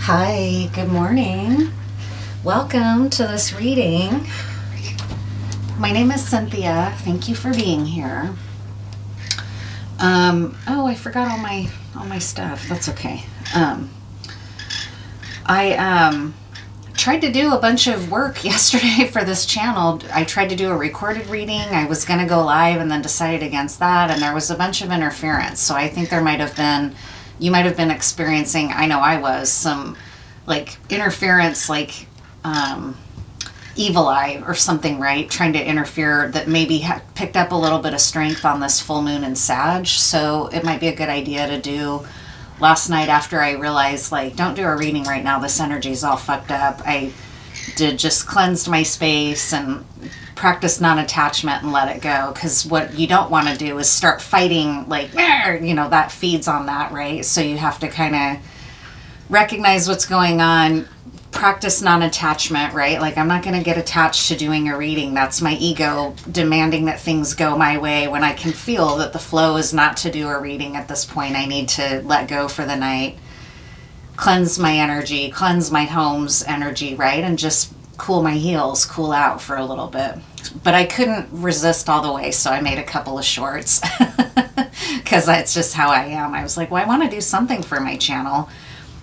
Hi, good morning. Welcome to this reading. My name is Cynthia. Thank you for being here. Oh, I forgot all my stuff. That's okay. I tried to do a bunch of work yesterday for this channel. I tried to do a recorded reading. I was going to go live and then decided against that, and there was a bunch of interference. So I think you might have been experiencing, I know I was, some like interference, like evil eye or something, right? Trying to interfere that maybe picked up a little bit of strength on this full moon in Sag. So it might be a good idea to do last night after I realized, like, don't do a reading right now. This energy's all fucked up. I did just cleansed my space and practice non-attachment and let it go. Because what you don't want to do is start fighting, like, that feeds on that, right? So you have to kind of recognize what's going on, practice non-attachment, right? Like, I'm not going to get attached to doing a reading. That's my ego demanding that things go my way when I can feel that the flow is not to do a reading at this point. I need to let go for the night, cleanse my energy, cleanse my home's energy, right? And just cool my heels, cool out for a little bit. But I couldn't resist all the way, so I made a couple of shorts because that's just how I am. I was like, well, I want to do something for my channel.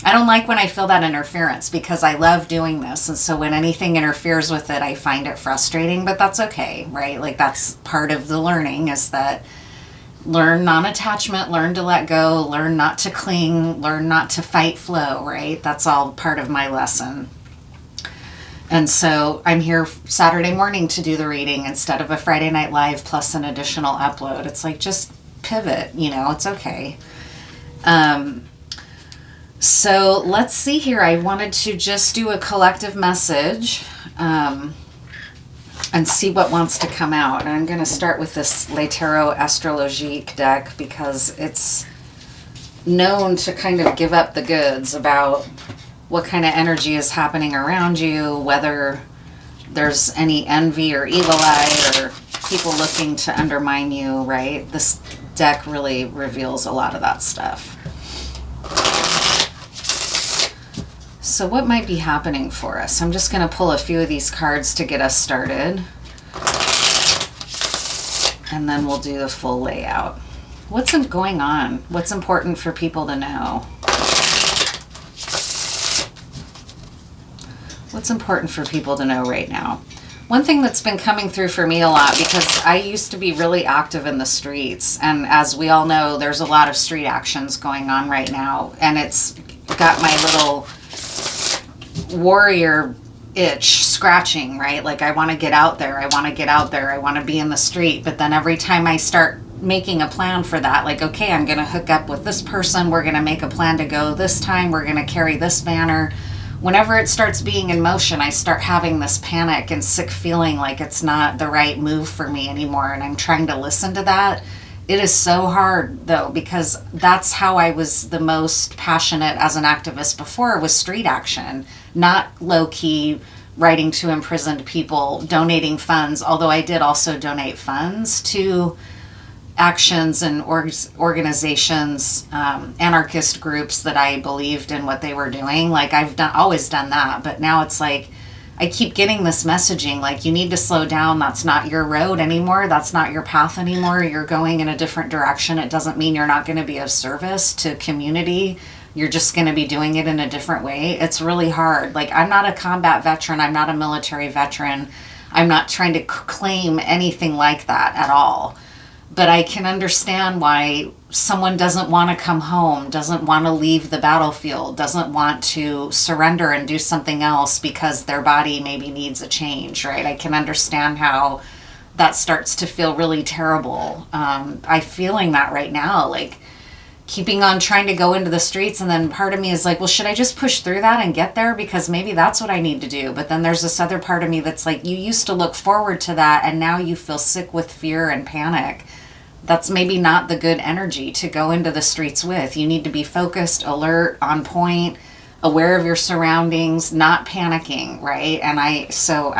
I don't like when I feel that interference because I love doing this. And so when anything interferes with it, I find it frustrating, but that's okay, right? Like, that's part of the learning, is that learn non-attachment, learn to let go, learn not to cling, learn not to fight flow, right? That's all part of my lesson. And so I'm here Saturday morning to do the reading instead of a Friday night live plus an additional upload. It's like, just pivot, it's okay. So let's see here. I wanted to just do a collective message and see what wants to come out. And I'm going to start with this Le Tarot Astrologique deck because it's known to kind of give up the goods about what kind of energy is happening around you, whether there's any envy or evil eye or people looking to undermine you, right? This deck really reveals a lot of that stuff. So what might be happening for us? I'm just going to pull a few of these cards to get us started. And then we'll do the full layout. What's going on? What's important for people to know? What's important for people to know right now? One thing that's been coming through for me a lot, because I used to be really active in the streets, and as we all know, there's a lot of street actions going on right now, and it's got my little warrior itch scratching, right? Like, I want to get out there, I want to get out there, I want to be in the street. But then every time I start making a plan for that, like, okay, I'm going to hook up with this person, we're going to make a plan to go this time, we're going to carry this banner. Whenever it starts being in motion, I start having this panic and sick feeling like it's not the right move for me anymore. And I'm trying to listen to that. It is so hard, though, because that's how I was the most passionate as an activist before, was street action, not low-key writing to imprisoned people, donating funds, although I did also donate funds to actions and organizations, anarchist groups that I believed in what they were doing. Like, I've always done that, but now it's like I keep getting this messaging, like, you need to slow down. That's not your road anymore. That's not your path anymore. You're going in a different direction. It doesn't mean you're not going to be of service to community. You're just going to be doing it in a different way. It's really hard. Like, I'm not a combat veteran. I'm not a military veteran. I'm not trying to claim anything like that at all. But I can understand why someone doesn't want to come home, doesn't want to leave the battlefield, doesn't want to surrender and do something else because their body maybe needs a change, right? I can understand how that starts to feel really terrible. I'm feeling that right now, like keeping on trying to go into the streets, and then part of me is like, well, should I just push through that and get there? Because maybe that's what I need to do. But then there's this other part of me that's like, you used to look forward to that, and now you feel sick with fear and panic. That's maybe not the good energy to go into the streets with. You need to be focused, alert, on point, aware of your surroundings, not panicking, right? And I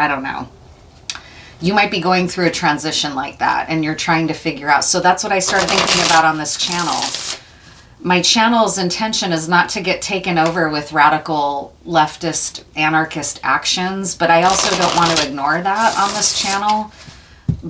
don't know. You might be going through a transition like that, and you're trying to figure out. So that's what I started thinking about on this channel. my channel's intention is not to get taken over with radical leftist anarchist actions, but I also don't want to ignore that on this channel.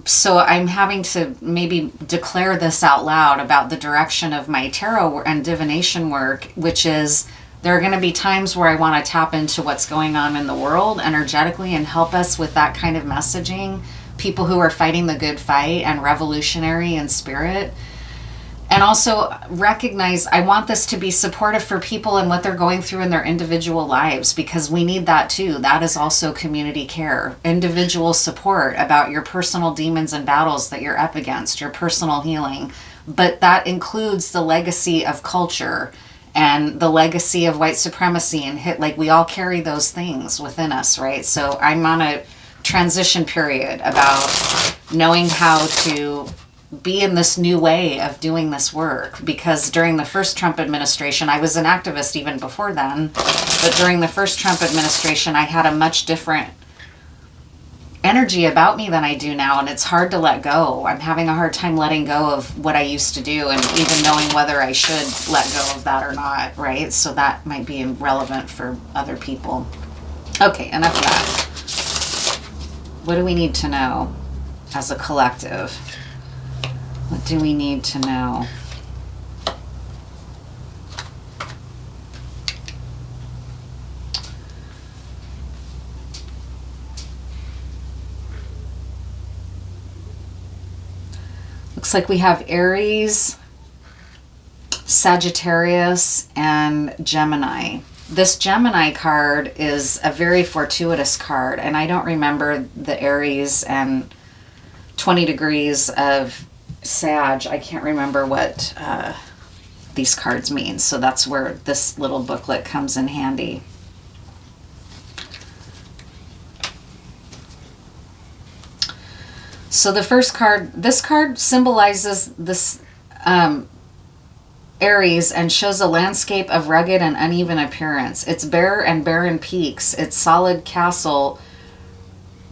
So I'm having to maybe declare this out loud about the direction of my tarot and divination work, which is there are going to be times where I want to tap into what's going on in the world energetically and help us with that kind of messaging. People who are fighting the good fight and revolutionary in spirit. And also recognize I want this to be supportive for people and what they're going through in their individual lives, because we need that too. That is also community care, individual support about your personal demons and battles that you're up against, your personal healing. But that includes the legacy of culture and the legacy of white supremacy and like we all carry those things within us, right? So I'm on a transition period about knowing how to be in this new way of doing this work, because during the first Trump administration, I was an activist even before then, but during the first Trump administration, I had a much different energy about me than I do now, and it's hard to let go. I'm having a hard time letting go of what I used to do and even knowing whether I should let go of that or not, right? So that might be relevant for other people. Okay, enough of that. What do we need to know as a collective? What do we need to know? Looks like we have Aries, Sagittarius, and Gemini. This Gemini card is a very fortuitous card, and I don't remember the Aries and 20 degrees of Sag. I can't remember what these cards mean, so that's where this little booklet comes in handy. So the first card, this card symbolizes this Aries and shows a landscape of rugged and uneven appearance. It's bare and barren peaks. It's solid castle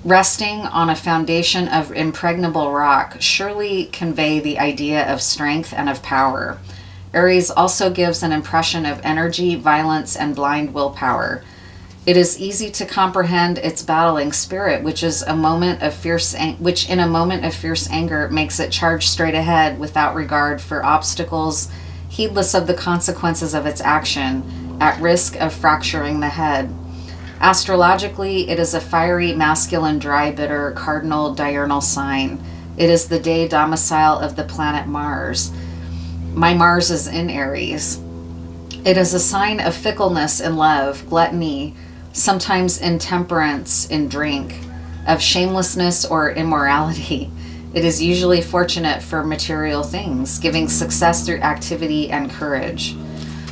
resting on a foundation of impregnable rock surely convey the idea of strength and of power. Aries also gives an impression of energy, violence, and blind willpower. It is easy to comprehend its battling spirit, which in a moment of fierce anger makes it charge straight ahead without regard for obstacles, heedless of the consequences of its action, at risk of fracturing the head. Astrologically, it is a fiery, masculine, dry, bitter, cardinal, diurnal sign. It is the day domicile of the planet Mars. My Mars is in Aries. It is a sign of fickleness in love, gluttony, sometimes intemperance in drink, of shamelessness or immorality. It is usually fortunate for material things, giving success through activity and courage.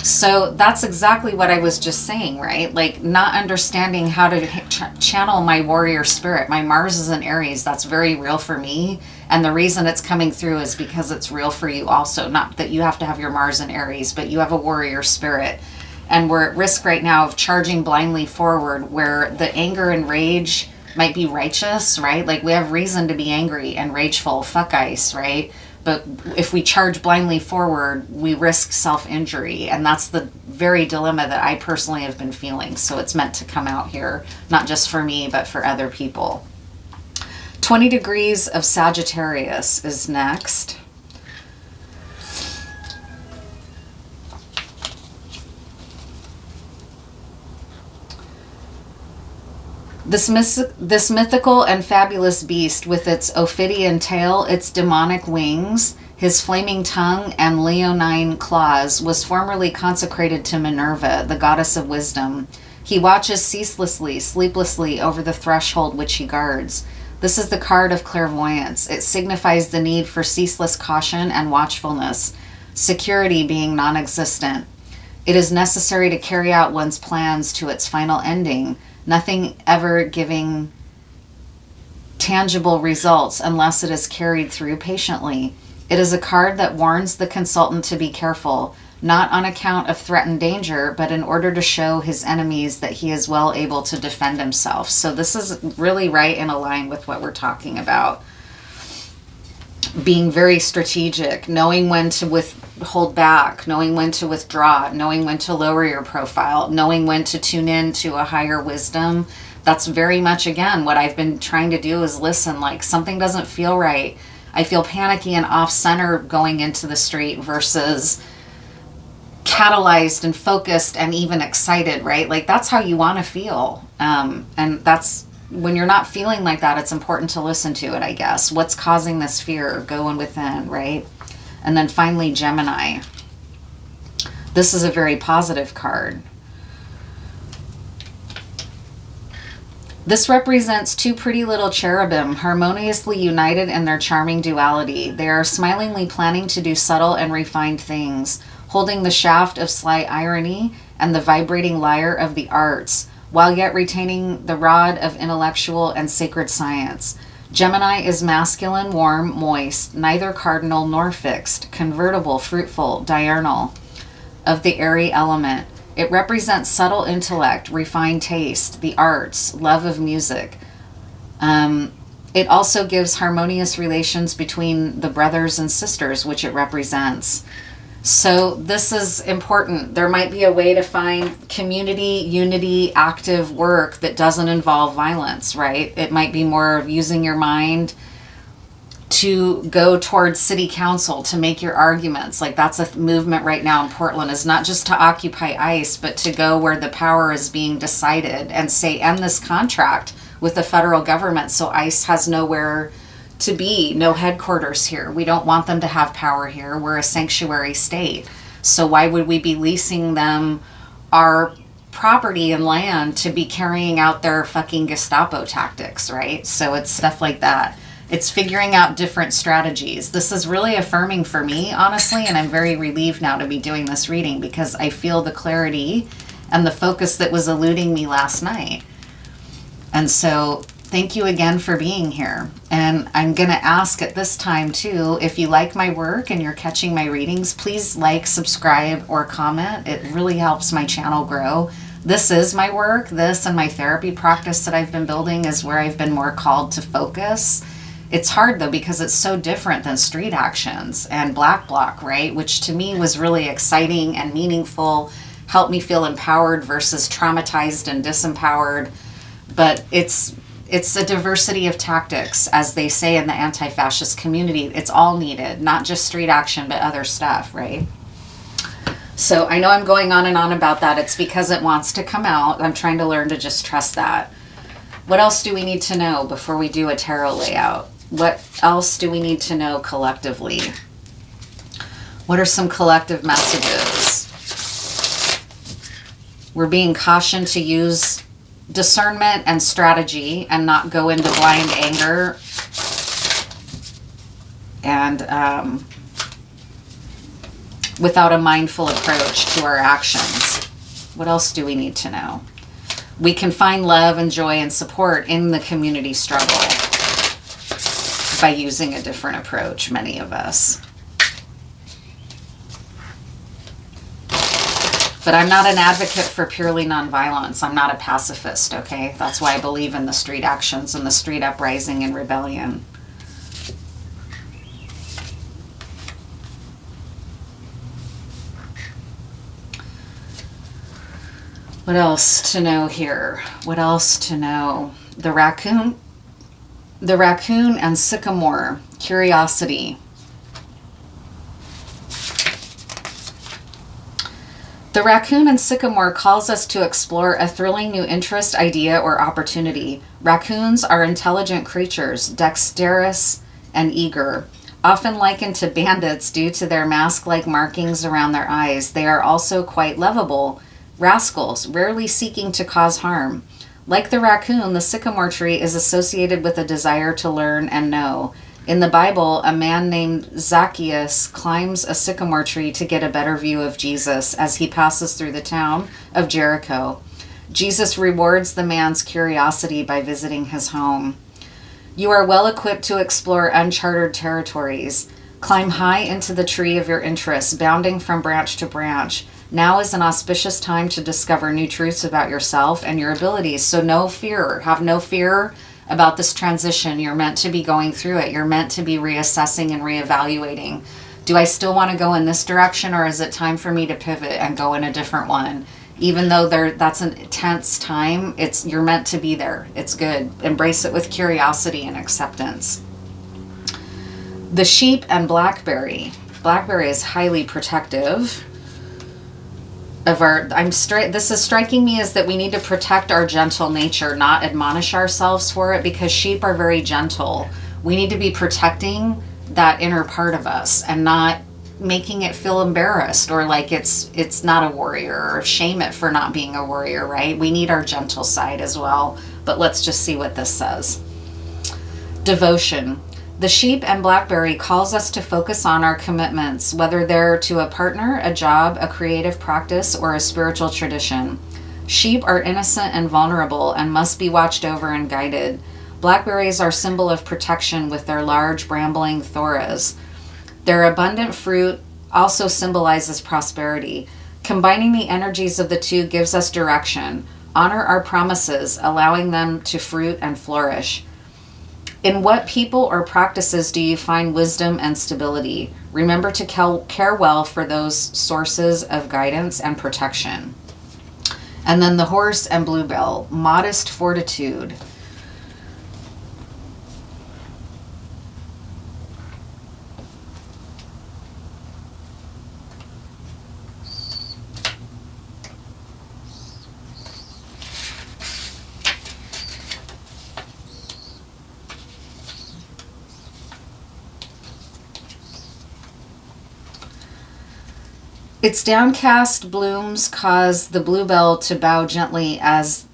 So that's exactly what I was just saying, right? Like not understanding how to channel my warrior spirit. My Mars is in Aries. That's very real for me. And the reason it's coming through is because it's real for you also. Not that you have to have your Mars in Aries, but you have a warrior spirit. And we're at risk right now of charging blindly forward, where the anger and rage might be righteous, right? Like we have reason to be angry and rageful. Fuck ice, right? But if we charge blindly forward, we risk self-injury. And that's the very dilemma that I personally have been feeling. So it's meant to come out here, not just for me, but for other people. 20 degrees of Sagittarius is next. This mythical and fabulous beast, with its ophidian tail, its demonic wings, his flaming tongue, and leonine claws, was formerly consecrated to Minerva, the goddess of wisdom. He watches ceaselessly, sleeplessly over the threshold which he guards. This is the card of clairvoyance. It signifies the need for ceaseless caution and watchfulness, security being non-existent. It is necessary to carry out one's plans to its final ending, nothing ever giving tangible results unless it is carried through patiently. It is a card that warns the consultant to be careful, not on account of threatened danger, but in order to show his enemies that he is well able to defend himself. So this is really right in line with what we're talking about. being very strategic, knowing when to hold back, knowing when to withdraw, knowing when to lower your profile, knowing when to tune in to a higher wisdom. That's very much, again, what I've been trying to do is listen, like something doesn't feel right. I feel panicky and off center going into the street versus catalyzed and focused and even excited, right? Like that's how you want to feel. And that's when you're not feeling like that, it's important to listen to it, I guess. What's causing this fear? Going within, right? And then finally, Gemini. This is a very positive card. This represents two pretty little cherubim, harmoniously united in their charming duality. They are smilingly planning to do subtle and refined things, holding the shaft of slight irony and the vibrating lyre of the arts, while yet retaining the rod of intellectual and sacred science. Gemini is masculine, warm, moist, neither cardinal nor fixed, convertible, fruitful, diurnal, of the airy element. It represents subtle intellect, refined taste, the arts, love of music. It also gives harmonious relations between the brothers and sisters, which it represents. So this is important. There might be a way to find community, unity, active work that doesn't involve violence, right? It might be more of using your mind to go towards city council to make your arguments. Like that's a movement right now in Portland, is not just to occupy ICE, but to go where the power is being decided and say, end this contract with the federal government so ICE has nowhere to be, no headquarters here. We don't want them to have power here. We're a sanctuary state. So why would we be leasing them our property and land to be carrying out their fucking Gestapo tactics, right? So it's stuff like that. It's figuring out different strategies. This is really affirming for me, honestly, and I'm very relieved now to be doing this reading because I feel the clarity and the focus that was eluding me last night. And so thank you again for being here. And I'm going to ask at this time too, if you like my work and you're catching my readings, please like, subscribe, or comment. It really helps my channel grow. This is my work. This and my therapy practice that I've been building is where I've been more called to focus. It's hard though because it's so different than street actions and black bloc, right? Which to me was really exciting and meaningful, helped me feel empowered versus traumatized and disempowered. But it's a diversity of tactics, as they say in the anti-fascist community. It's all needed, not just street action, but other stuff, right? So I know I'm going on and on about that. It's because it wants to come out. I'm trying to learn to just trust that. What else do we need to know before we do a tarot layout? What else do we need to know collectively? What are some collective messages? We're being cautioned to use discernment and strategy and not go into blind anger and without a mindful approach to our actions. What else do we need to know? We can find love and joy and support in the community struggle by using a different approach, many of us. But I'm not an advocate for purely nonviolence. I'm not a pacifist, okay? That's why I believe in the street actions and the street uprising and rebellion. What else to know here? What else to know? The raccoon and sycamore, curiosity. The raccoon and sycamore calls us to explore a thrilling new interest, idea, or opportunity. Raccoons are intelligent creatures, dexterous and eager. Often likened to bandits due to their mask-like markings around their eyes, they are also quite lovable rascals, rarely seeking to cause harm. Like the raccoon, the sycamore tree is associated with a desire to learn and know. In the Bible, a man named Zacchaeus climbs a sycamore tree to get a better view of Jesus as he passes through the town of Jericho. Jesus rewards the man's curiosity by visiting his home. You are well equipped to explore uncharted territories. Climb high into the tree of your interests, bounding from branch to branch. Now is an auspicious time to discover new truths about yourself and your abilities. So no fear. Have no fear about this transition. You're meant to be going through it. You're meant to be reassessing and reevaluating. Do I still want to go in this direction, or is it time for me to pivot and go in a different one? Even though that's an intense time, you're meant to be there. It's good. Embrace it with curiosity and acceptance. The sheep and blackberry. Blackberry is highly protective of our, this is striking me as that we need to protect our gentle nature, not admonish ourselves for it, because sheep are very gentle. We need to be protecting that inner part of us and not making it feel embarrassed or like it's not a warrior, or shame it for not being a warrior, right? We need our gentle side as well. But let's just see what this says. Devotion. The sheep and blackberry calls us to focus on our commitments, whether they're to a partner, a job, a creative practice, or a spiritual tradition. Sheep are innocent and vulnerable and must be watched over and guided. Blackberries are symbol of protection with their large brambling thoras. Their abundant fruit also symbolizes prosperity. Combining the energies of the two gives us direction. Honor our promises, allowing them to fruit and flourish. In what people or practices do you find wisdom and stability? Remember to care well for those sources of guidance and protection. And then the horse and bluebell, modest fortitude. Its downcast blooms cause the bluebell to bow gently as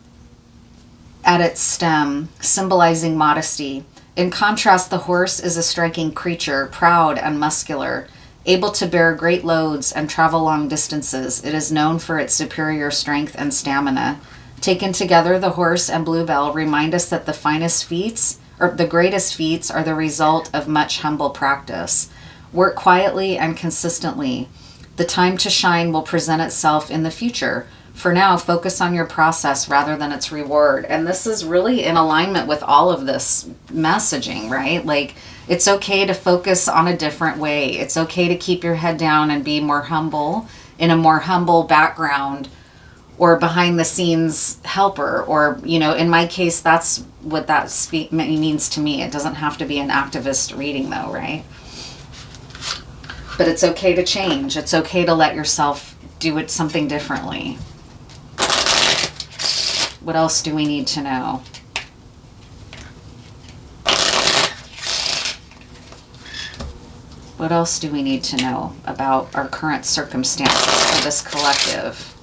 at its stem, symbolizing modesty. In contrast, the horse is a striking creature, proud and muscular, able to bear great loads and travel long distances. It is known for its superior strength and stamina. Taken together, the horse and bluebell remind us that the finest feats, or the greatest feats, are the result of much humble practice. Work quietly and consistently. The time to shine will present itself in the future. For now, focus on your process rather than its reward. And this is really in alignment with all of this messaging, right? Like, it's okay to focus on a different way. It's okay to keep your head down and be more humble, in a more humble background, or behind the scenes helper. Or, in my case, that's what that means to me. It doesn't have to be an activist reading though, right? But it's okay to change. It's okay to let yourself do it something differently. What else do we need to know? What else do we need to know about our current circumstances for this collective?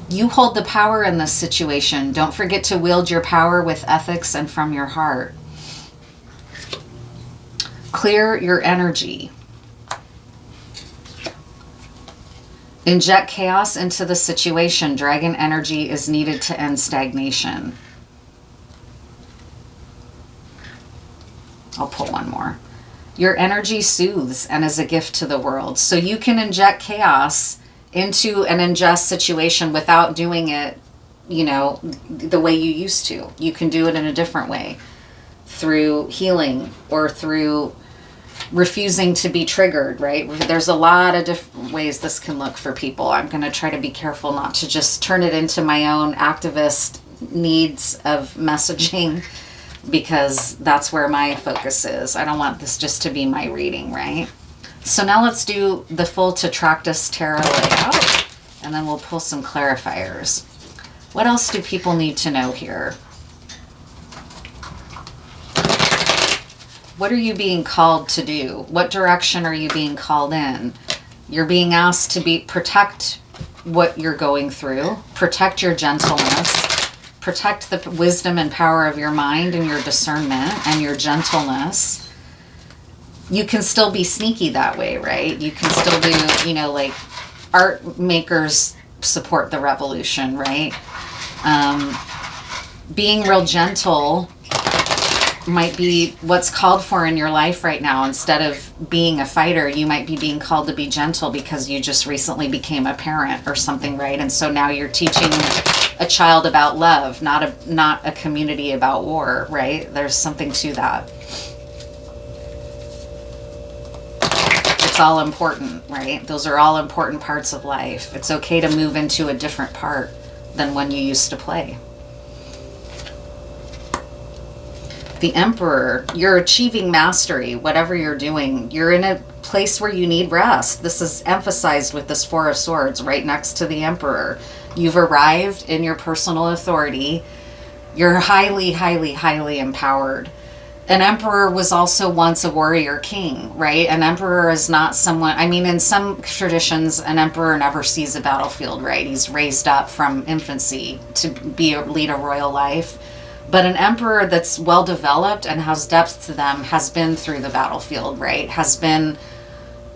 You hold the power in this situation. Don't forget to wield your power with ethics and from your heart. Clear your energy. Inject chaos into the situation. Dragon energy is needed to end stagnation. I'll pull one more. Your energy soothes and is a gift to the world. So you can inject chaos into an unjust situation without doing it, the way you used to. You can do it in a different way, through healing or through refusing to be triggered, right? There's a lot of different ways this can look for people. I'm going to try to be careful not to just turn it into my own activist needs of messaging, because that's where my focus is. I don't want this just to be my reading, right? So now let's do the full Tetractus Tarot layout, and then we'll pull some clarifiers. What else do people need to know here? What are you being called to do? What direction are you being called in? You're being asked to protect what you're going through, protect your gentleness, protect the wisdom and power of your mind and your discernment and your gentleness. You can still be sneaky that way, right? You can still do, like art makers support the revolution, right? Being real gentle might be what's called for in your life right now. Instead of being a fighter, you might be being called to be gentle because you just recently became a parent or something, right? And so now you're teaching a child about love, not a community about war, right? There's something to that. It's all important, right? Those are all important parts of life. It's okay to move into a different part than when you used to play. The Emperor, you're achieving mastery, whatever you're doing. You're in a place where you need rest. This is emphasized with this Four of Swords right next to the Emperor. You've arrived in your personal authority. You're highly, highly, highly empowered. An emperor was also once a warrior king, right? An emperor is not someone, I mean, in some traditions, an emperor never sees a battlefield, right? He's raised up from infancy to lead a royal life. But an emperor that's well developed and has depth to them has been through the battlefield, right? Has been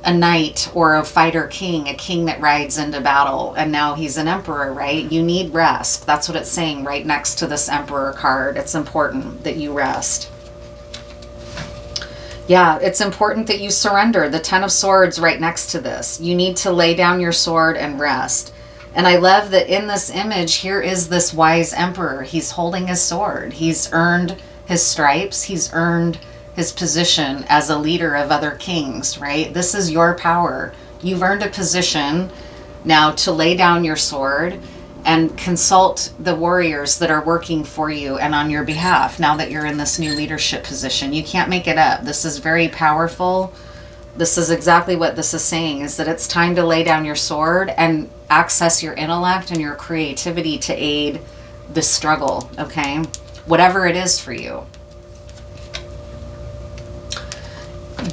a knight or a fighter king, a king that rides into battle, and now he's an emperor, right? You need rest. That's what it's saying right next to this Emperor card. It's important that you rest. Yeah, it's important that you surrender. The Ten of Swords right next to this. You need to lay down your sword and rest. And I love that in this image, here is this wise emperor. He's holding his sword. He's earned his stripes. He's earned his position as a leader of other kings, right? This is your power. You've earned a position now to lay down your sword and consult the warriors that are working for you and on your behalf now that you're in this new leadership position. You can't make it up. This is very powerful. This is exactly what this is saying, is that it's time to lay down your sword and access your intellect and your creativity to aid the struggle, okay? Whatever it is for you.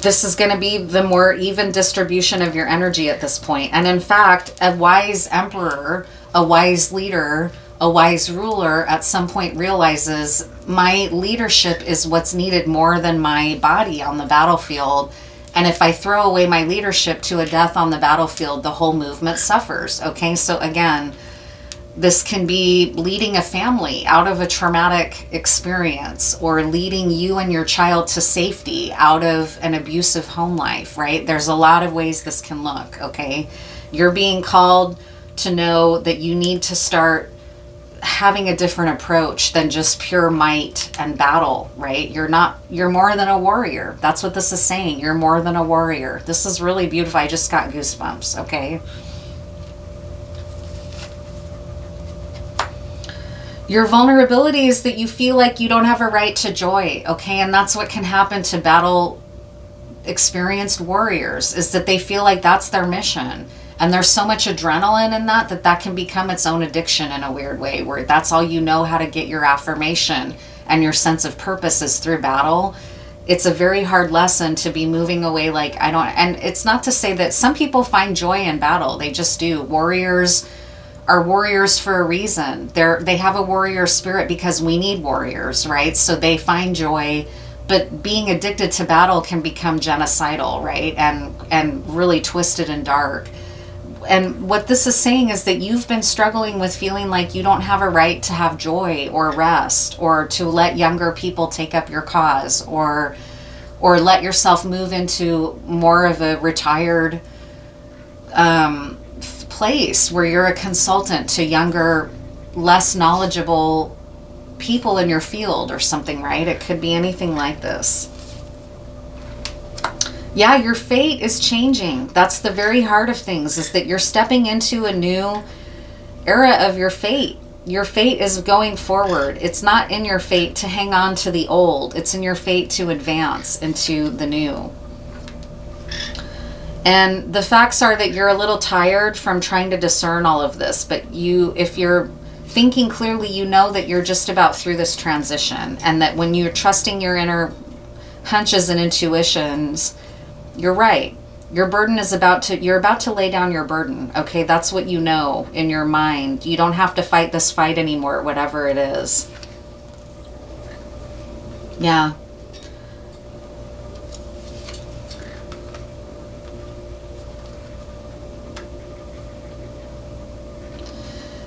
This is going to be the more even distribution of your energy at this point. And in fact, a wise emperor, a wise leader, a wise ruler at some point realizes my leadership is what's needed more than my body on the battlefield. And if I throw away my leadership to a death on the battlefield, the whole movement suffers. Okay, so again, this can be leading a family out of a traumatic experience, or leading you and your child to safety out of an abusive home life, right? There's a lot of ways this can look, okay? You're being called to know that you need to start having a different approach than just pure might and battle, right? You're more than a warrior. That's what this is saying. You're more than a warrior. This is really beautiful. I just got goosebumps, okay? Your vulnerability is that you feel like you don't have a right to joy, okay? And that's what can happen to battle experienced warriors, is that they feel like that's their mission. And there's so much adrenaline in that can become its own addiction in a weird way, where that's all you know how to get your affirmation and your sense of purpose is through battle. It's a very hard lesson to be moving away like, and it's not to say that some people find joy in battle. They just do. Warriors are warriors for a reason. They have a warrior spirit because we need warriors, right? So they find joy, but being addicted to battle can become genocidal, right? And really twisted and dark. And what this is saying is that you've been struggling with feeling like you don't have a right to have joy or rest, or to let younger people take up your cause, or let yourself move into more of a retired place where you're a consultant to younger, less knowledgeable people in your field or something, right? It could be anything like this. Yeah, your fate is changing. That's the very heart of things, is that you're stepping into a new era of your fate. Your fate is going forward. It's not in your fate to hang on to the old. It's in your fate to advance into the new. And the facts are that you're a little tired from trying to discern all of this, but if you're thinking clearly, you know that you're just about through this transition, and that when you're trusting your inner hunches and intuitions, you're right. Your burden is you're about to lay down your burden. Okay, that's what you know in your mind. You don't have to fight this fight anymore, whatever it is. Yeah.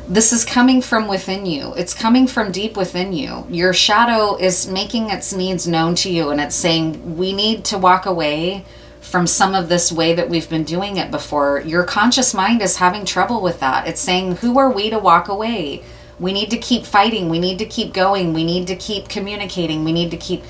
This is coming from within you. It's coming from deep within you. Your shadow is making its needs known to you, and it's saying, we need to walk away from some of this way that we've been doing it before. Your conscious mind is having trouble with that. It's saying, who are we to walk away? We need to keep fighting. We need to keep going. We need to keep communicating. We need to keep...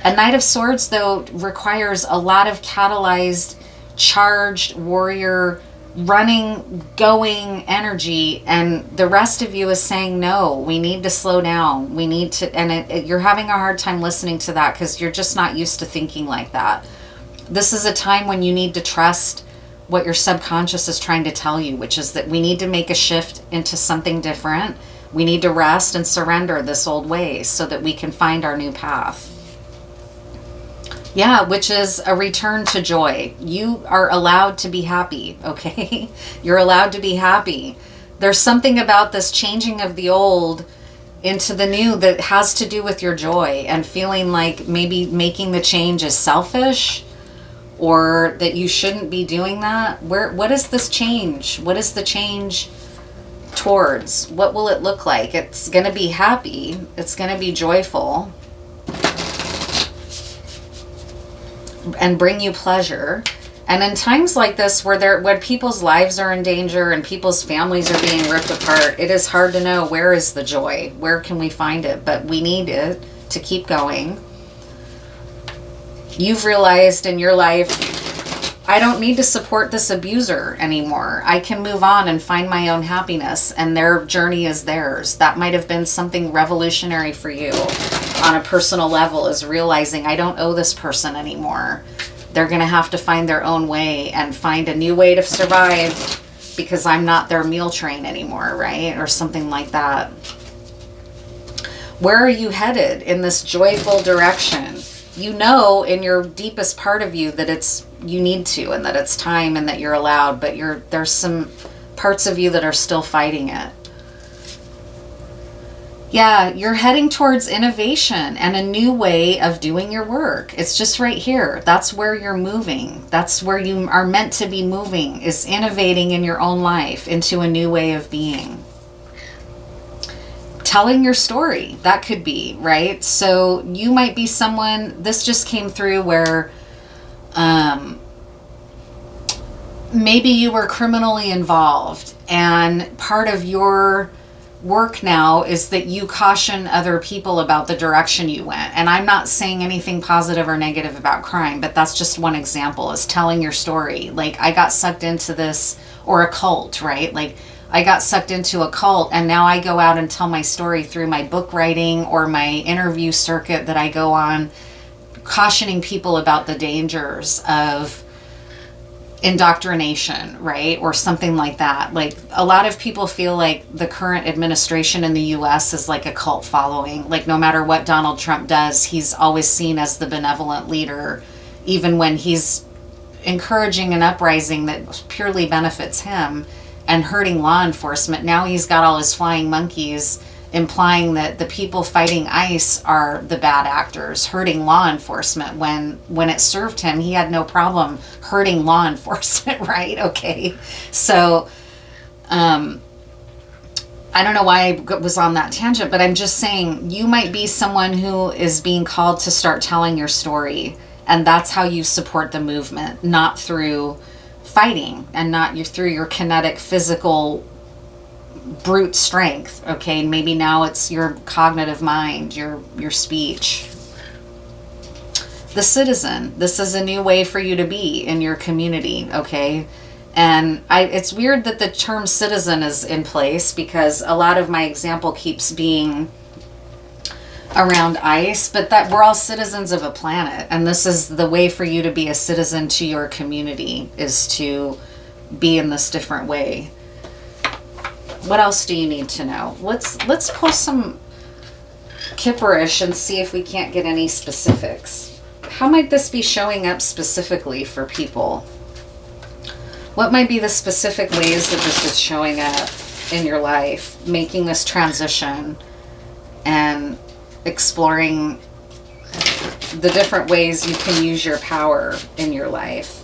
A Knight of Swords, though, requires a lot of catalyzed, charged warrior, running, going energy, and the rest of you is saying, no, we need to slow down. We need to... And you're having a hard time listening to that because you're just not used to thinking like that. This is a time when you need to trust what your subconscious is trying to tell you, which is that we need to make a shift into something different. We need to rest and surrender this old way so that we can find our new path. Yeah, which is a return to joy. You are allowed to be happy, okay? You're allowed to be happy. There's something about this changing of the old into the new that has to do with your joy and feeling like maybe making the change is selfish, or that you shouldn't be doing that. What is this change? What is the change towards? What will it look like? It's going to be happy. It's going to be joyful and bring you pleasure. And in times like this when people's lives are in danger and people's families are being ripped apart, it is hard to know, where is the joy? Where can we find it? But we need it to keep going. You've realized in your life, I don't need to support this abuser anymore. I can move on and find my own happiness, and their journey is theirs. That might have been something revolutionary for you on a personal level, is realizing I don't owe this person anymore. They're going to have to find their own way and find a new way to survive because I'm not their meal train anymore, right? Or something like that. Where are you headed in this joyful direction? You know in your deepest part of you that you need to, and that it's time, and that you're allowed, but there's some parts of you that are still fighting it. Yeah, you're heading towards innovation and a new way of doing your work. It's just right here. That's where you're moving. That's where you are meant to be moving, is innovating in your own life into a new way of being. Telling your story, that could be, right? So you might be someone, this just came through where maybe you were criminally involved, and part of your work now is that you caution other people about the direction you went. And I'm not saying anything positive or negative about crime, but that's just one example, is telling your story. Like, I got sucked into this, or a cult, right? Like, I got sucked into a cult, and now I go out and tell my story through my book writing or my interview circuit that I go on, cautioning people about the dangers of indoctrination, right? Or something like that. Like, a lot of people feel like the current administration in the US is like a cult following. Like, no matter what Donald Trump does, he's always seen as the benevolent leader, even when he's encouraging an uprising that purely benefits him and hurting law enforcement. Now he's got all his flying monkeys implying that the people fighting ICE are the bad actors, hurting law enforcement, when it served him, he had no problem hurting law enforcement, right? Okay. So, I don't know why I was on that tangent, but I'm just saying, you might be someone who is being called to start telling your story, and that's how you support the movement, not through fighting, and not through your kinetic, physical, brute strength. Okay, maybe now it's your cognitive mind, your speech. The citizen, this is a new way for you to be in your community, okay? And it's weird that the term citizen is in place, because a lot of my example keeps being around ICE, but that we're all citizens of a planet, and this is the way for you to be a citizen to your community, is to be in this different way. What else do you need to know? Let's pull some Kipperish and see if we can't get any specifics. How might this be showing up specifically for people? What might be the specific ways that this is showing up in your life, making this transition and exploring the different ways you can use your power in your life?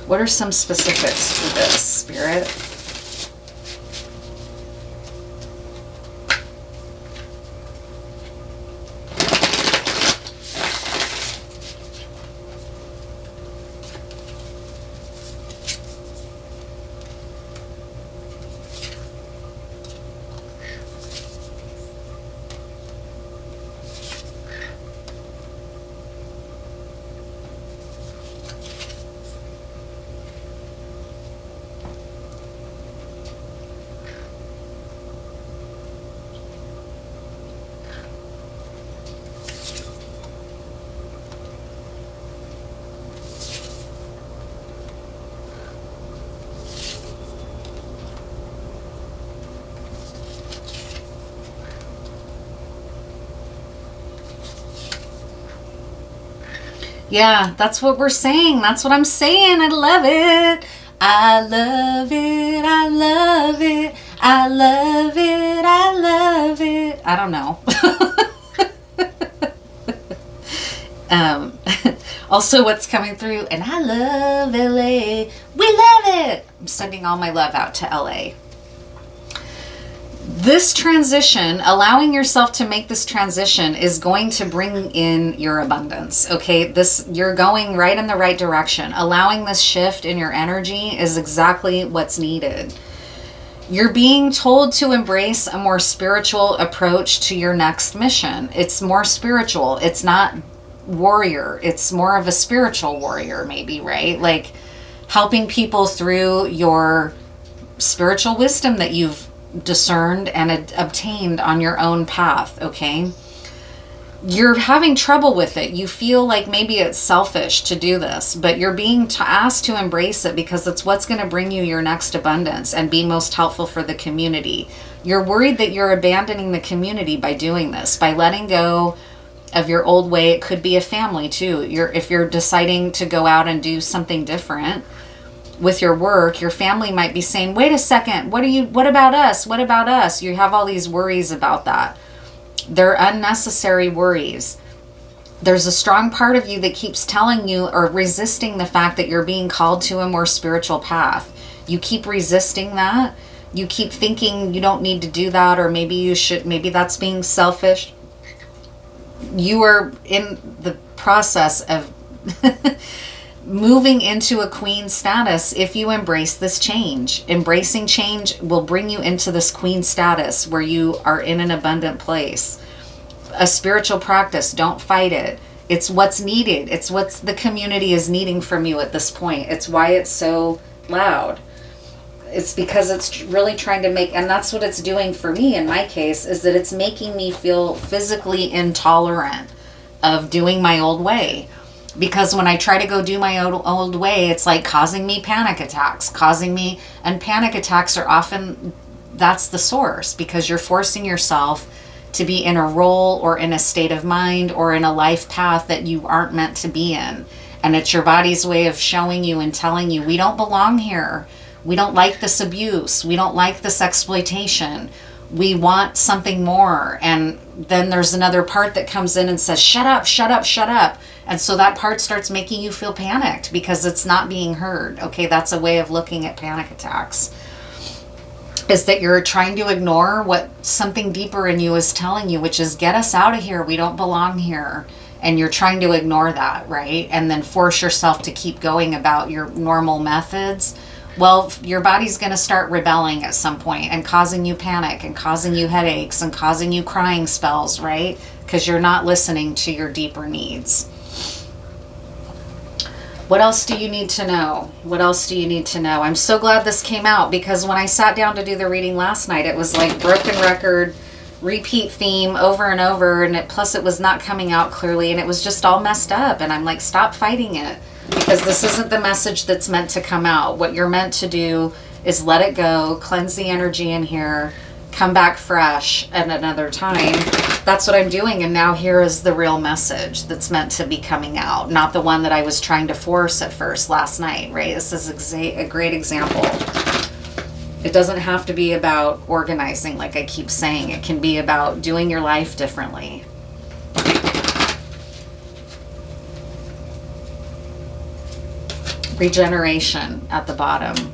What are some specifics for this, Spirit? Yeah, that's what we're saying. That's what I'm saying. I love it. I love it. I love it. I love it. I love it. I don't know. Also, what's coming through, and I love LA. We love it. I'm sending all my love out to LA. This transition, allowing yourself to make this transition, is going to bring in your abundance. Okay, you're going right in the right direction. Allowing this shift in your energy is exactly what's needed. You're being told to embrace a more spiritual approach to your next mission. It's more spiritual. It's not warrior. It's more of a spiritual warrior, maybe, right? Like helping people through your spiritual wisdom that you've discerned and obtained on your own path. Okay, you're having trouble with it. You feel like maybe it's selfish to do this, but you're being asked to embrace it because it's what's going to bring you your next abundance and be most helpful for the community. You're worried that you're abandoning the community by doing this, by letting go of your old way. It could be a family too. If you're deciding to go out and do something different with your work, your family might be saying, wait a second, what about us? What about us? You have all these worries about that. They're unnecessary worries. There's a strong part of you that keeps telling you or resisting the fact that you're being called to a more spiritual path. You keep resisting that. You keep thinking you don't need to do that, or maybe you should, maybe that's being selfish. You are in the process of moving into a queen status if you embrace this change. Embracing change will bring you into this queen status where you are in an abundant place. A spiritual practice, don't fight it. It's what's needed. It's what the community is needing from you at this point. It's why it's so loud. It's because it's really trying to make, and that's what it's doing for me in my case, is that it's making me feel physically intolerant of doing my old way. Because when I try to go do my old way, it's like causing me panic attacks, and panic attacks are often, that's the source, because you're forcing yourself to be in a role or in a state of mind or in a life path that you aren't meant to be in. And it's your body's way of showing you and telling you, we don't belong here. We don't like this abuse. We don't like this exploitation. We want something more. And then there's another part that comes in and says, shut up, shut up, shut up. And so that part starts making you feel panicked because it's not being heard. Okay, that's a way of looking at panic attacks. Is that you're trying to ignore what something deeper in you is telling you, which is get us out of here. We don't belong here. And you're trying to ignore that, right? And then force yourself to keep going about your normal methods. Well, your body's going to start rebelling at some point and causing you panic and causing you headaches and causing you crying spells, right? Because you're not listening to your deeper needs. What else do you need to know? What else do you need to know? I'm so glad this came out, because when I sat down to do the reading last night, it was like broken record, repeat theme over and over, and plus it was not coming out clearly, and it was just all messed up. And I'm like, stop fighting it, because this isn't the message that's meant to come out. What you're meant to do is let it go, cleanse the energy in here, come back fresh at another time. That's what I'm doing. And now here is the real message that's meant to be coming out, not the one that I was trying to force at first last night, right? This is a great example. It doesn't have to be about organizing, like I keep saying. It can be about doing your life differently. Regeneration at the bottom.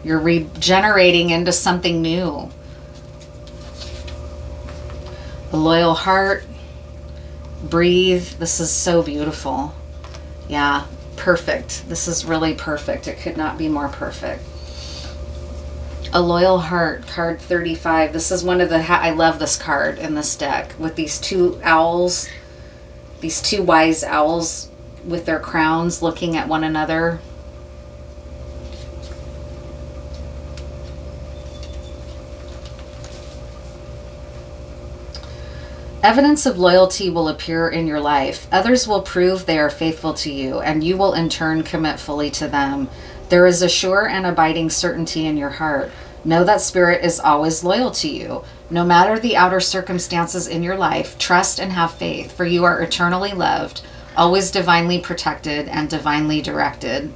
You're regenerating into something new. A loyal heart. Breathe. This is so beautiful. Yeah, perfect. This is really perfect. It could not be more perfect. A loyal heart, card 35. This is one of the, I love this card in this deck with these two owls, these two wise owls with their crowns looking at one another. Evidence of loyalty will appear in your life. Others will prove they are faithful to you, and you will in turn commit fully to them. There is a sure and abiding certainty in your heart. Know that Spirit is always loyal to you. No matter the outer circumstances in your life, trust and have faith, for you are eternally loved, always divinely protected, and divinely directed.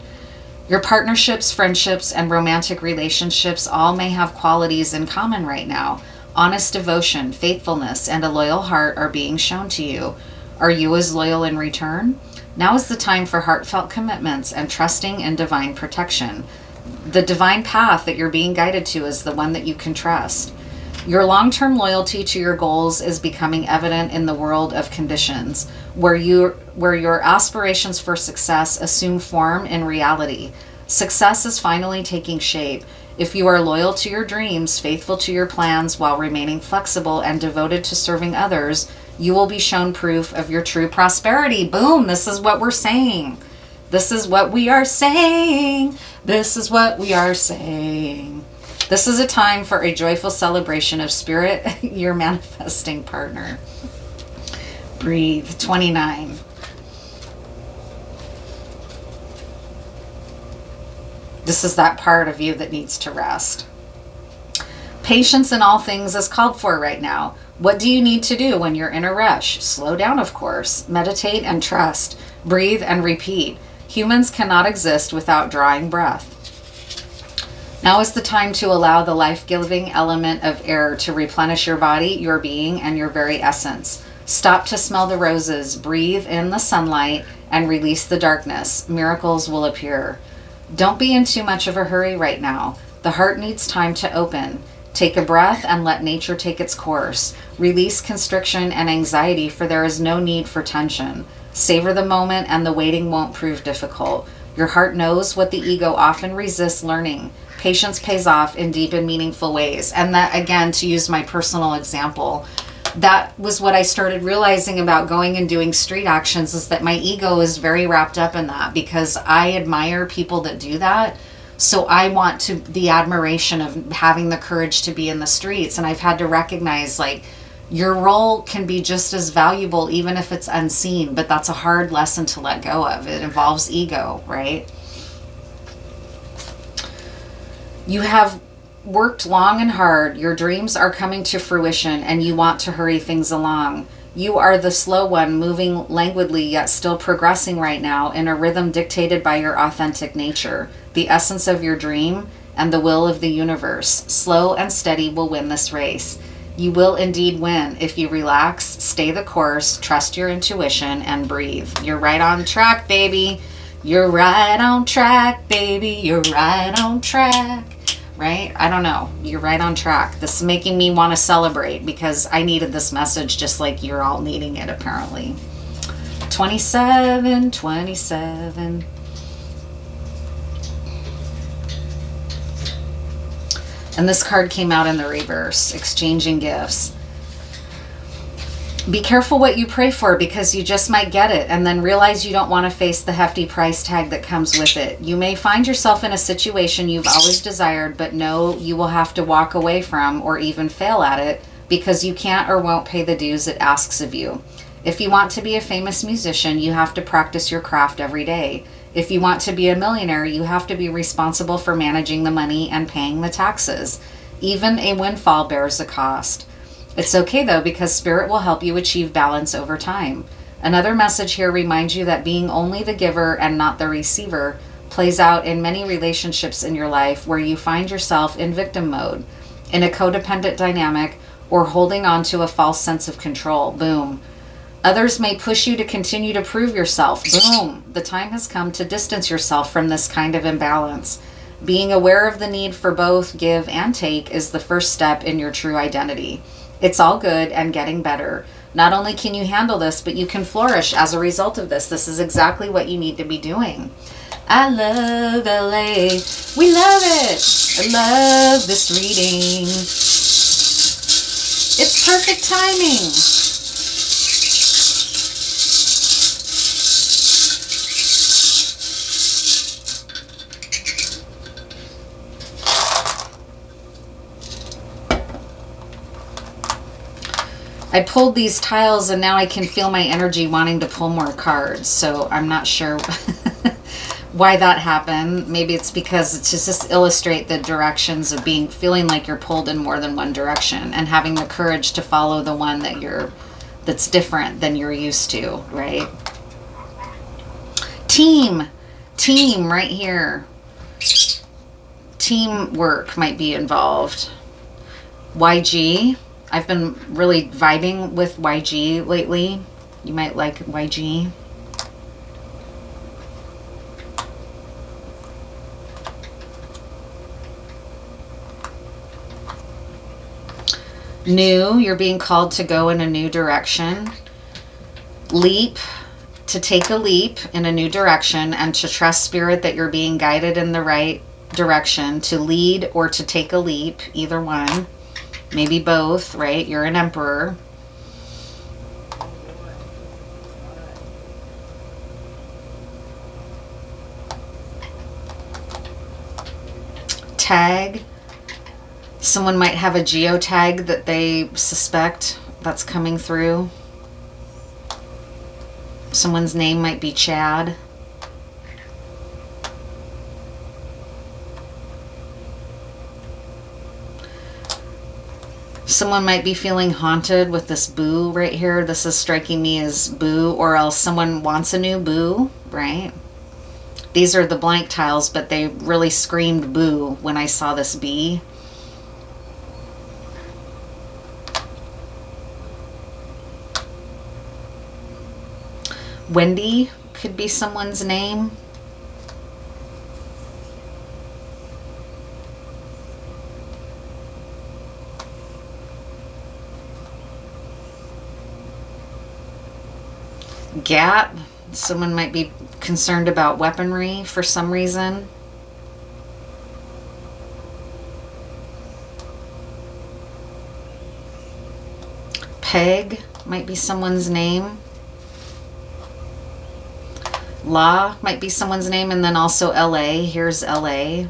Your partnerships, friendships, and romantic relationships all may have qualities in common right now. Honest devotion, faithfulness, and a loyal heart are being shown to you. Are you as loyal in return? Now is the time for heartfelt commitments and trusting in divine protection. The divine path that you're being guided to is the one that you can trust. Your long-term loyalty to your goals is becoming evident in the world of conditions, where your aspirations for success assume form in reality. Success is finally taking shape. If you are loyal to your dreams, faithful to your plans while remaining flexible and devoted to serving others, you will be shown proof of your true prosperity. Boom, this is what we're saying. This is what we are saying. This is what we are saying. This is a time for a joyful celebration of Spirit, your manifesting partner. Breathe. 29. This is that part of you that needs to rest. Patience in all things is called for right now. What do you need to do when you're in a rush? Slow down, of course. Meditate and trust. Breathe and repeat. Humans cannot exist without drawing breath. Now is the time to allow the life-giving element of air to replenish your body, your being, and your very essence. Stop to smell the roses. Breathe in the sunlight and release the darkness. Miracles will appear. Don't be in too much of a hurry right now. The heart needs time to open. Take a breath and let nature take its course. Release constriction and anxiety, for there is no need for tension. Savor the moment and the waiting won't prove difficult. Your heart knows what the ego often resists learning. Patience pays off in deep and meaningful ways. And that, again, to use my personal example, that was what I started realizing about going and doing street actions, is that my ego is very wrapped up in that, because I admire people that do that. So I want to the admiration of having the courage to be in the streets. And I've had to recognize, like, your role can be just as valuable even if it's unseen, but that's a hard lesson to let go of. It involves ego, right? You have worked long and hard. Your dreams are coming to fruition and you want to hurry things along. You are the slow one, moving languidly yet still progressing right now in a rhythm dictated by your authentic nature, the essence of your dream, and the will of the universe. Slow and steady will win this race. You will indeed win if you relax, stay the course, trust your intuition, and breathe. You're right on track, baby. You're right on track, baby. You're right on track. Right? I don't know. You're right on track. This is making me want to celebrate, because I needed this message just like you're all needing it, apparently. 27, 27. And this card came out in the reverse, exchanging gifts. Be careful what you pray for, because you just might get it and then realize you don't want to face the hefty price tag that comes with it. You may find yourself in a situation you've always desired, but know you will have to walk away from or even fail at it because you can't or won't pay the dues it asks of you. If you want to be a famous musician, you have to practice your craft every day. If you want to be a millionaire, you have to be responsible for managing the money and paying the taxes. Even a windfall bears a cost. It's okay though, because Spirit will help you achieve balance over time. Another message here reminds you that being only the giver and not the receiver plays out in many relationships in your life where you find yourself in victim mode, in a codependent dynamic, or holding on to a false sense of control. Boom. Others may push you to continue to prove yourself. Boom. The time has come to distance yourself from this kind of imbalance. Being aware of the need for both give and take is the first step in your true identity. It's all good and getting better. Not only can you handle this, but you can flourish as a result of this. This is exactly what you need to be doing. I love LA. We love it. I love this reading. It's perfect timing. I pulled these tiles and now I can feel my energy wanting to pull more cards. So I'm not sure why that happened. Maybe it's because it's just illustrate the directions of feeling like you're pulled in more than one direction and having the courage to follow the one that's different than you're used to, right? Team right here. Teamwork might be involved. YG. I've been really vibing with YG lately. You might like YG. New, you're being called to go in a new direction. Leap, to take a leap in a new direction and to trust spirit that you're being guided in the right direction. To lead or to take a leap, either one. Maybe both, right? You're an emperor. Tag. Someone might have a geotag that they suspect that's coming through. Someone's name might be Chad. Someone might be feeling haunted with this boo right here. This is striking me as boo, or else someone wants a new boo, right? These are the blank tiles, but they really screamed boo when I saw this bee. Wendy could be someone's name. Gap. Someone might be concerned about weaponry for some reason. Peg might be someone's name. La might be someone's name, and then also LA. Here's LA.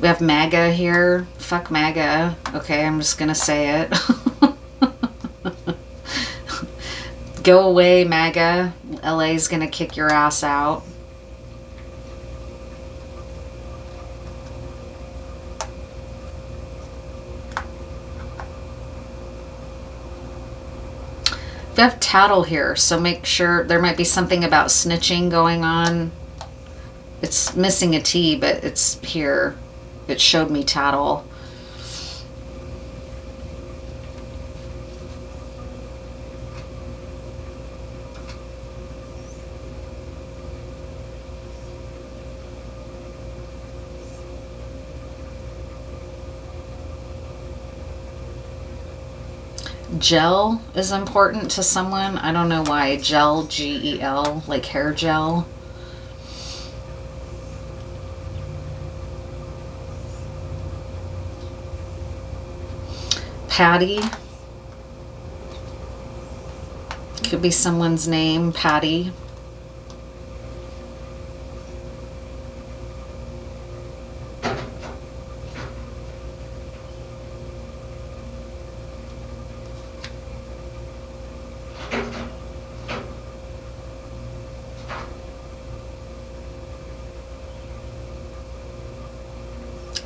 We have MAGA here. Fuck MAGA. Okay, I'm just gonna say it. Go away, MAGA. LA's gonna kick your ass out. We have tattle here, so make sure. There might be something about snitching going on. It's missing a T, but it's here. It showed me tattle. Gel is important to someone. I don't know why. Gel, G-E-L, like hair gel. Patty. Could be someone's name, Patty.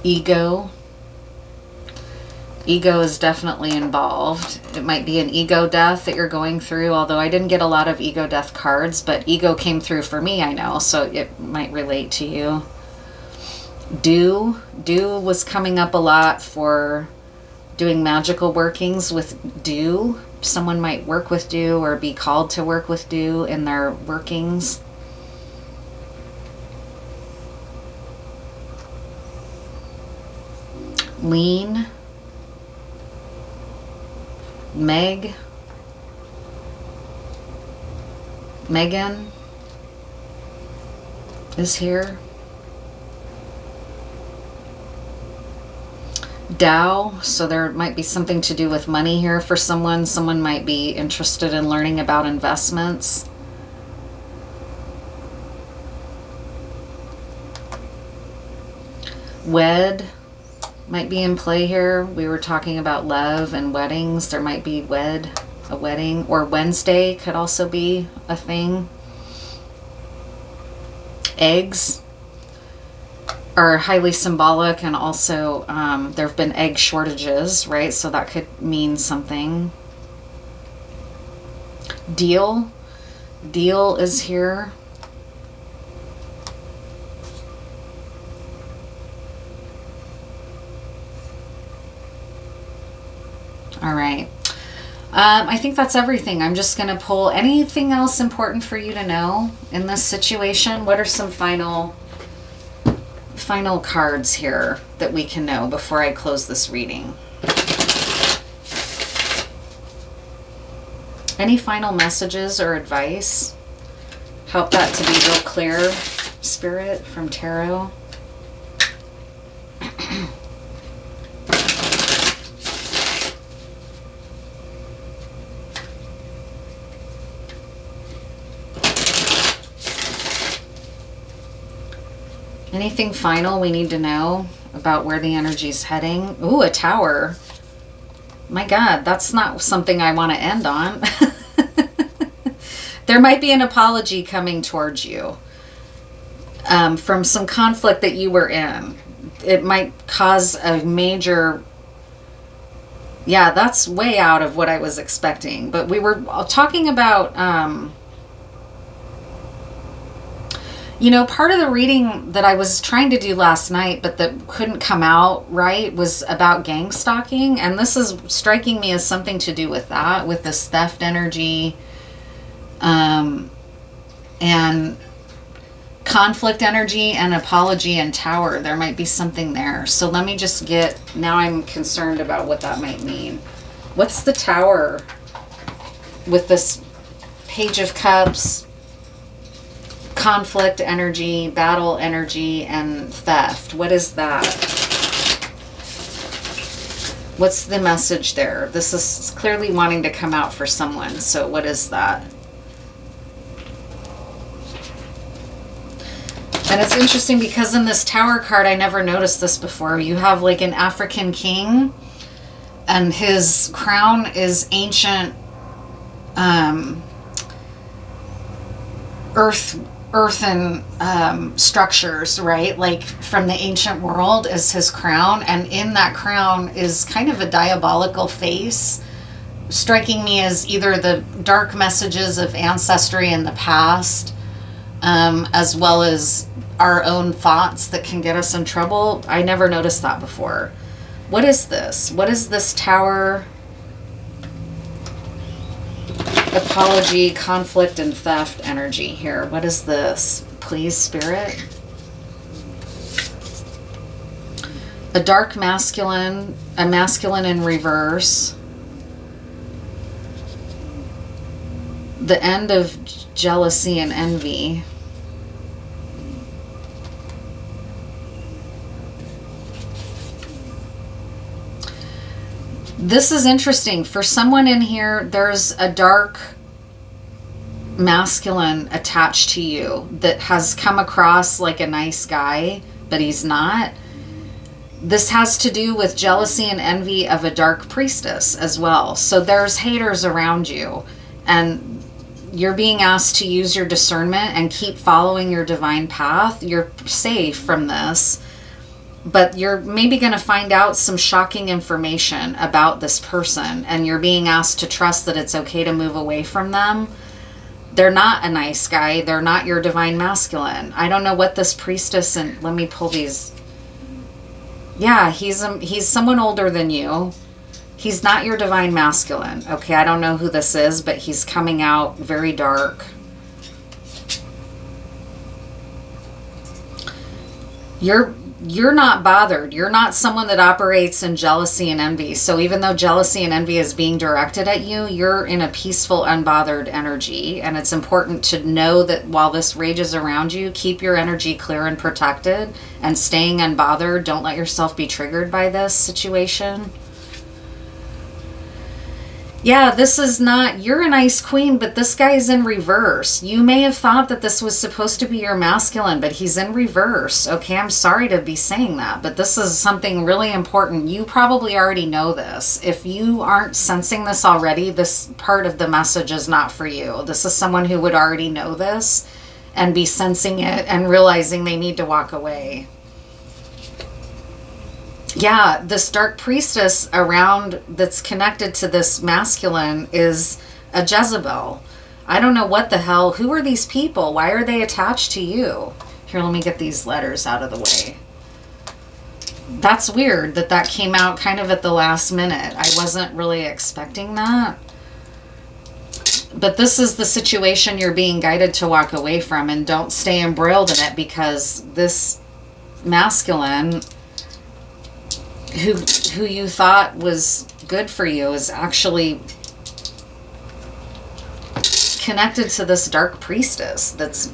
Ego. Ego is definitely involved. It might be an ego death that you're going through, although I didn't get a lot of ego death cards, but ego came through for me, I know, so it might relate to you. Do was coming up a lot for doing magical workings with dew. Someone might work with dew or be called to work with dew in their workings. Lean. Megan is here. Tao, so there might be something to do with money here for someone. Someone might be interested in learning about investments. Wed might be in play here. We were talking about love and weddings. There might be a wedding, or Wednesday could also be a thing. Eggs are highly symbolic, and also there have been egg shortages, right? So that could mean something. Deal is here. All right. I think that's everything. I'm just going to pull anything else important for you to know in this situation. What are some final cards here that we can know before I close this reading? Any final messages or advice? Help that to be real clear, Spirit, from Tarot. Anything final we need to know about where the energy's heading? Ooh, a Tower. My God, that's not something I want to end on. There might be an apology coming towards you from some conflict that you were in. It might cause a major... Yeah, that's way out of what I was expecting. But we were talking about... You know, part of the reading that I was trying to do last night, but that couldn't come out right, was about gang stalking. And this is striking me as something to do with that, with this theft energy, and conflict energy and apology and Tower. There might be something there. So let me just get, now I'm concerned about what that might mean. What's the Tower with this Page of Cups, conflict energy, battle energy, and theft? What is that? What's the message there? This is clearly wanting to come out for someone. So what is that? And it's interesting because in this Tower card, I never noticed this before. You have like an African king, and his crown is ancient earthen structures, right? Like from the ancient world is his crown, and in that crown is kind of a diabolical face, striking me as either the dark messages of ancestry in the past, as well as our own thoughts that can get us in trouble. I never noticed that before. What is this? What is this Tower? Apology, conflict, and theft energy here. What is this? Please, Spirit. A dark masculine, a masculine in reverse. The end of jealousy and envy. This is interesting. For someone in here, there's a dark masculine attached to you that has come across like a nice guy, but he's not. This has to do with jealousy and envy of a dark priestess as well. So there's haters around you, and you're being asked to use your discernment and keep following your divine path. You're safe from this. But you're maybe going to find out some shocking information about this person, and you're being asked to trust that it's okay to move away from them. They're not a nice guy. They're not your divine masculine. I don't know what this priestess, and let me pull these. Yeah, he's someone older than you. He's not your divine masculine. Okay, I don't know who this is, but he's coming out very dark. You're not bothered. You're not someone that operates in jealousy and envy. So even though jealousy and envy is being directed at you, you're in a peaceful, unbothered energy. And it's important to know that while this rages around you, keep your energy clear and protected and staying unbothered. Don't let yourself be triggered by this situation. Yeah, this is not, you're a nice queen, but this guy is in reverse. You may have thought that this was supposed to be your masculine, but he's in reverse. Okay, I'm sorry to be saying that, but this is something really important. You probably already know this. If you aren't sensing this already, this part of the message is not for you. This is someone who would already know this and be sensing it and realizing they need to walk away. Yeah, this dark priestess around that's connected to this masculine is a Jezebel. I don't know what the hell. Who are these people? Why are they attached to you? Here, let me get these letters out of the way. That's weird that that came out kind of at the last minute. I wasn't really expecting that. But this is the situation you're being guided to walk away from, and don't stay embroiled in it, because this masculine who you thought was good for you is actually connected to this dark priestess that's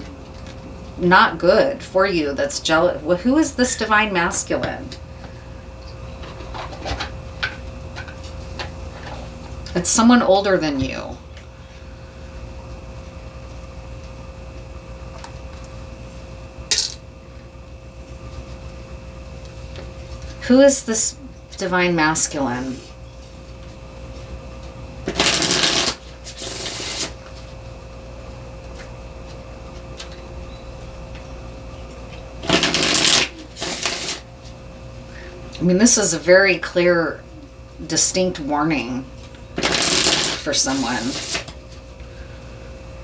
not good for you, that's jealous. Well, who is this divine masculine? It's someone older than you. Who is this divine masculine? I mean, this is a very clear, distinct warning for someone.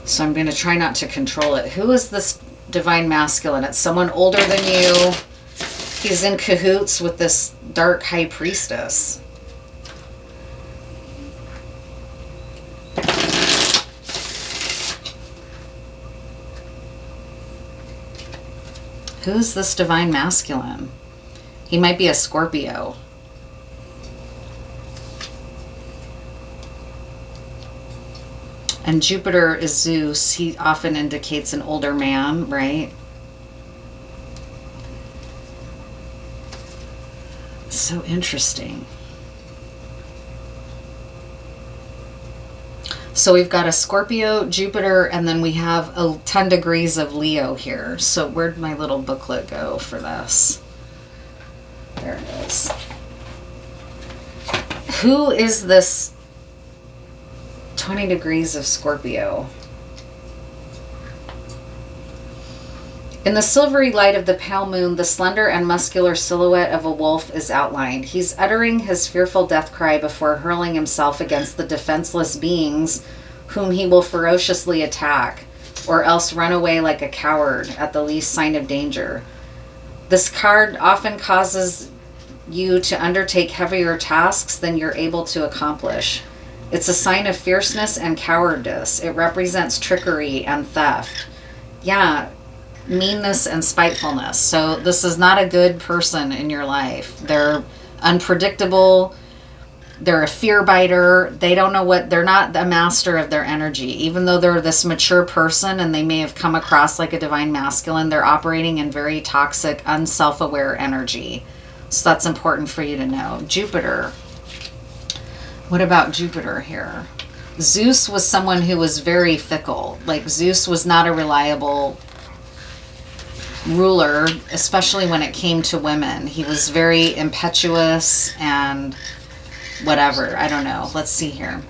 So I'm going to try not to control it. Who is this divine masculine? It's someone older than you. He's in cahoots with this dark high priestess. Who's this divine masculine? He might be a Scorpio. And Jupiter is Zeus. He often indicates an older man, right? So interesting. So we've got a Scorpio, Jupiter, and then we have a 10 degrees of Leo here. So where'd my little booklet go for this? There it is. Who is this 20 degrees of Scorpio? In the silvery light of the pale moon, the slender and muscular silhouette of a wolf is outlined. He's uttering his fearful death cry before hurling himself against the defenseless beings whom he will ferociously attack, or else run away like a coward at the least sign of danger. This card often causes you to undertake heavier tasks than you're able to accomplish. It's a sign of fierceness and cowardice. It represents trickery and theft. Yeah, meanness and spitefulness. So this is not a good person in your life. They're unpredictable. They're a fear biter. They don't know what, they're not a master of their energy. Even though they're this mature person and they may have come across like a divine masculine, they're operating in very toxic, unself-aware energy. So that's important for you to know. Jupiter. What about Jupiter here? Zeus was someone who was very fickle. Like, Zeus was not a reliable ruler, especially when it came to women. He was very impetuous and whatever. I don't know. Let's see here.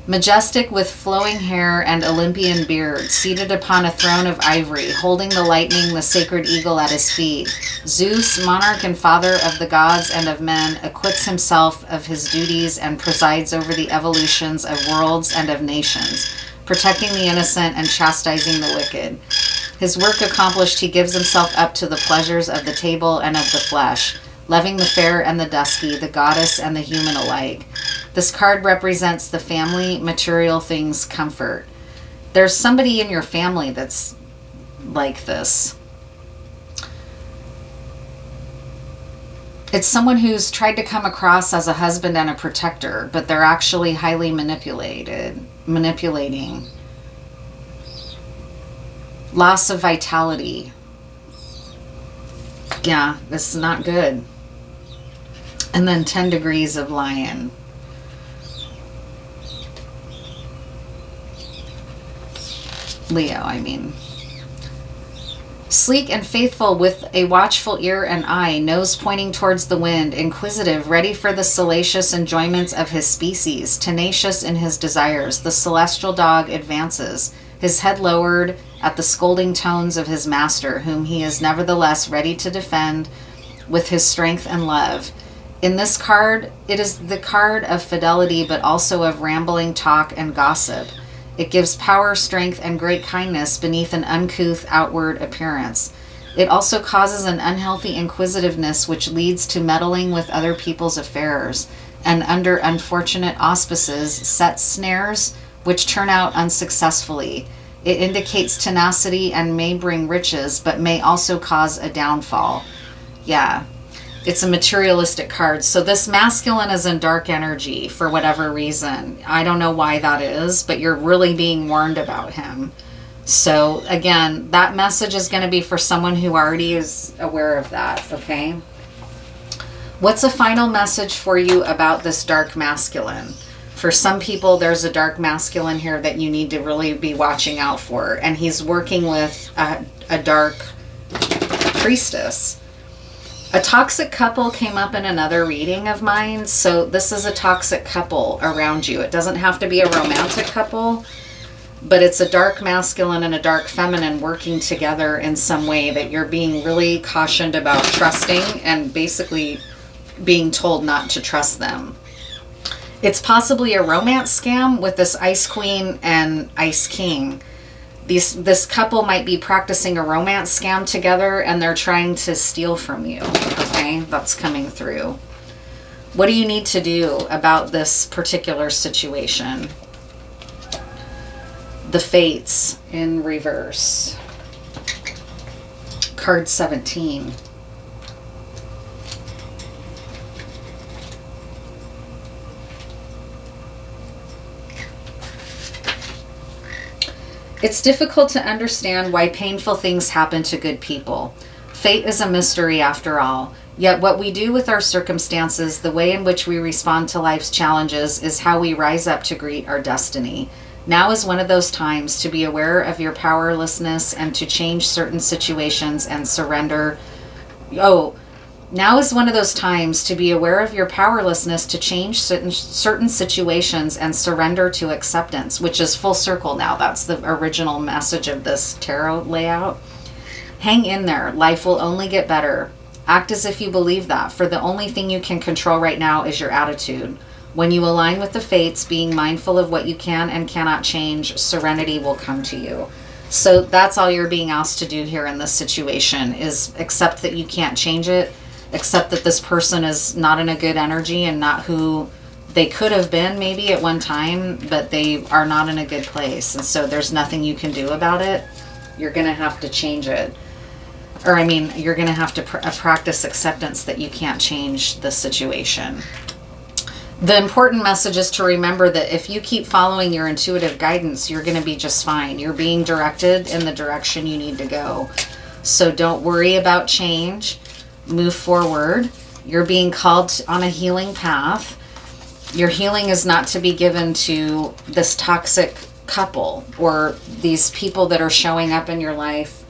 Majestic with flowing hair and Olympian beard, seated upon a throne of ivory, holding the lightning, the sacred eagle at his feet, Zeus, monarch and father of the gods and of men, acquits himself of his duties and presides over the evolutions of worlds and of nations, protecting the innocent and chastising the wicked. His work accomplished, he gives himself up to the pleasures of the table and of the flesh, loving the fair and the dusky, the goddess and the human alike. This card represents the family, material things, comfort. There's somebody in your family that's like this. It's someone who's tried to come across as a husband and a protector, but they're actually highly manipulating. Loss of vitality. Yeah, this is not good. And then 10 degrees of lion. Leo, I mean. Sleek and faithful with a watchful ear and eye, nose pointing towards the wind, inquisitive, ready for the salacious enjoyments of his species, tenacious in his desires, the celestial dog advances, his head lowered at the scolding tones of his master, whom he is nevertheless ready to defend with his strength and love. In this card, it is the card of fidelity, but also of rambling talk and gossip. It gives power, strength, and great kindness beneath an uncouth outward appearance. It also causes an unhealthy inquisitiveness which leads to meddling with other people's affairs, and under unfortunate auspices sets snares which turn out unsuccessfully. It indicates tenacity and may bring riches, but may also cause a downfall. Yeah. It's a materialistic card. So this masculine is in dark energy for whatever reason. I don't know why that is, but you're really being warned about him. So again, that message is going to be for someone who already is aware of that, okay? What's a final message for you about this dark masculine? For some people, there's a dark masculine here that you need to really be watching out for. And he's working with a dark priestess. A toxic couple came up in another reading of mine. So this is a toxic couple around you. It doesn't have to be a romantic couple, but it's a dark masculine and a dark feminine working together in some way that you're being really cautioned about trusting and basically being told not to trust them. It's possibly a romance scam with this Ice Queen and Ice King. This couple might be practicing a romance scam together and they're trying to steal from you. Okay, that's coming through. What do you need to do about this particular situation? The Fates in reverse. Card 17. It's difficult to understand why painful things happen to good people. Fate is a mystery after all. Yet what we do with our circumstances, the way in which we respond to life's challenges, is how we rise up to greet our destiny. Now is one of those times to be aware of your powerlessness and to change certain situations and surrender. Now is one of those times to be aware of your powerlessness to change certain situations and surrender to acceptance, which is full circle now. That's the original message of this tarot layout. Hang in there. Life will only get better. Act as if you believe that, for the only thing you can control right now is your attitude. When you align with the fates, being mindful of what you can and cannot change, serenity will come to you. So that's all you're being asked to do here in this situation, is accept that you can't change it. Accept that this person is not in a good energy and not who they could have been maybe at one time, but they are not in a good place. And so there's nothing you can do about it. You're going to have to change it. You're going to have to practice acceptance that you can't change the situation. The important message is to remember that if you keep following your intuitive guidance, you're going to be just fine. You're being directed in the direction you need to go. So don't worry about change. Move forward. You're being called on a healing path. Your healing is not to be given to this toxic couple or these people that are showing up in your life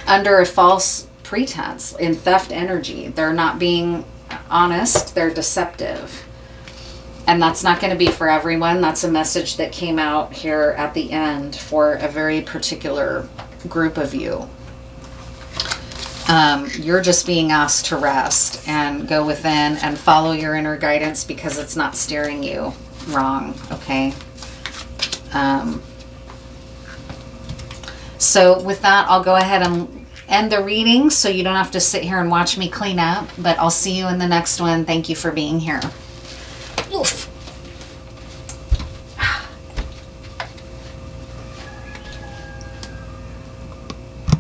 under a false pretense in theft energy. They're not being honest. They're deceptive. And that's not going to be for everyone. That's a message that came out here at the end for a very particular group of you. You're just being asked to rest and go within and follow your inner guidance because it's not steering you wrong, okay? So with that, I'll go ahead and end the reading so you don't have to sit here and watch me clean up, but I'll see you in the next one. Thank you for being here. Oof.